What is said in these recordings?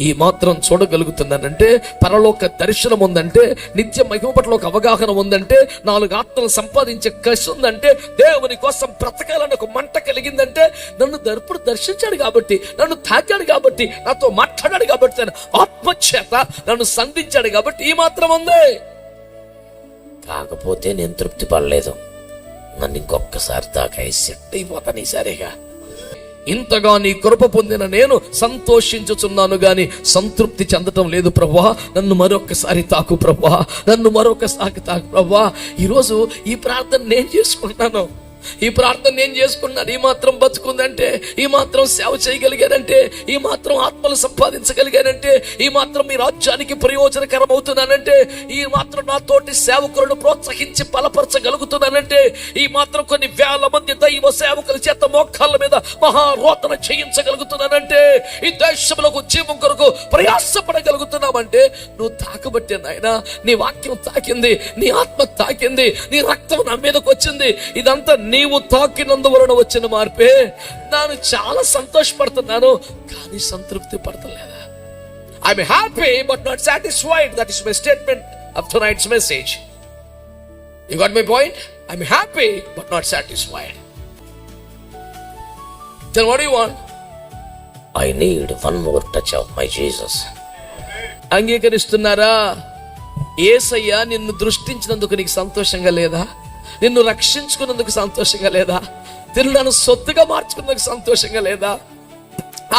ఈ మాత్రం చూడగలుగుతున్నానంటే, పరలోక దర్శనం ఉందంటే, నిత్య మహిమ పట్ల ఒక అవగాహన ఉందంటే, 4 ఆత్మలు సంపాదించే కసి ఉందంటే, దేవుని కోసం బ్రతకాలని ఒక మంట కలిగిందంటే, నన్ను దర్శించాడు కాబట్టి, నన్ను తాకాడు కాబట్టి, నాతో మాట్లాడాడు కాబట్టి, ఆత్మచేత నన్ను సంధించాడు కాబట్టి ఈ మాత్రం ఉంది. కాకపోతే నేను తృప్తి పడలేదు, నన్ను ఇంకొకసారి తాకా సెట్ అయిపోతాను ఈసారిగా. ఇంతగా నీ కృప పొందిన నేను సంతోషించుచున్నాను గాని సంతృప్తి చెందటం లేదు ప్రభువా. నన్ను మరొకసారి తాకు ప్రభువా, నన్ను మరొకసారి తాకు ప్రభువా. ఈరోజు ఈ ప్రార్థన నేను చేసుకుంటున్నాను, ఈ ప్రార్థన నేను చేసుకున్నాను. ఈ మాత్రం బతుకుందంటే, ఈ మాత్రం సేవ చేయగలిగానంటే, ఈ మాత్రం ఆత్మలు సంపాదించగలిగానంటే, ఈ మాత్రం మీ రాజ్యానికి ప్రయోజనకరం అవుతున్నానంటే, ఈ మాత్రం నా తోటి సేవకులను ప్రోత్సహించి బలపరచగలుగుతున్నానంటే, ఈ మాత్రం కొన్ని వేల మంది దైవ సేవకుల చేత మోకాళ్ళ మీద మహారోదన చేయించగలుగుతున్నానంటే, ఈ దేశంలో జీవం కొరకు ప్రయాసపడగలుగుతున్నామంటే నువ్వు తాకబట్టే నాయనా. నీ వాక్యం తాకింది, నీ ఆత్మ తాకింది, నీ రక్తం నా మీదకి వచ్చింది. ఇదంతా నీవు తాకినందువలన వచ్చిన మార్పే. నేను చాలా సంతోషపడుతున్నాను కానీ సంతృప్తి పడతలేదా? I'm happy but not satisfied. That is my statement of tonight's message. You got my point? I'm happy but not satisfied. Then what do you want? I need one more touch of my Jesus. అంగీకరిస్తున్నారా? యేసయ్య నిన్ను దృష్టించినందుకు నీకు సంతోషంగా లేదా? నిన్ను రక్షించుకున్నందుకు సంతోషంగా లేదా? తిరులను సొత్తుగా మార్చుకున్నందుకు సంతోషంగా లేదా?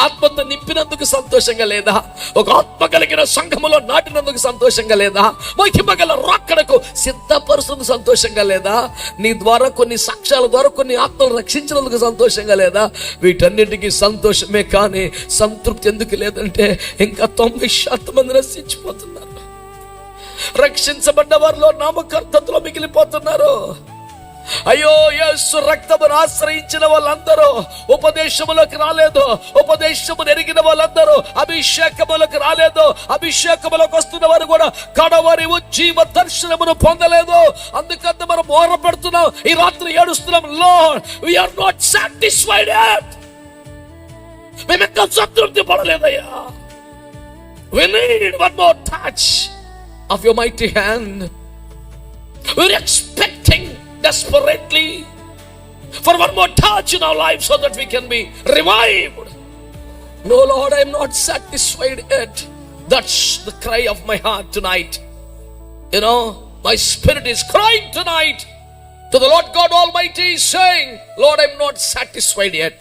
ఆత్మతో నింపినందుకు సంతోషంగా లేదా? ఒక ఆత్మ కలిగిన సంఘములో నాటినందుకు సంతోషంగా లేదా? మహిమగల రాకడకు సిద్ధపరుస్తున్నందుకు సంతోషంగా లేదా? నీ ద్వారా కొన్ని సాక్ష్యాల ద్వారా కొన్ని ఆత్మలు రక్షించినందుకు సంతోషంగా లేదా? వీటన్నిటికీ సంతోషమే కానీ సంతృప్తి ఎందుకు లేదంటే ఇంకా 90% మంది నశించిపోతున్నారు. రక్షించబడ్డ వారిలో నామకర్తలో మిగిలిపోతున్నారు. అయ్యో, యేసు రక్తమును ఆశ్రయించిన వాళ్ళందరూ ఉపదేశములకు రాలేదు, ఉపదేశమును ఎరిగిన వాళ్ళందరూ అభిషేకములకు రాలేదు, అభిషేకములకు వస్తున్న వారు కూడా కడవరి ఉజ్జీవ దర్శనమును పొందలేదు. అందుకంత మనం మోర పెడుతున్నాం, ఈ రాత్రి ఏడుస్తున్నాం. Lord, we are not satisfied yet. మేము ఇంకా సంతృప్తి పడలేదయ్యా. We need one more touch of your mighty hand. We're expecting desperately for one more touch in our lives so that we can be revived. No Lord, I am not satisfied yet. That's the cry of my heart tonight. You know, my spirit is crying tonight to the Lord God Almighty, saying, Lord, I am not satisfied yet.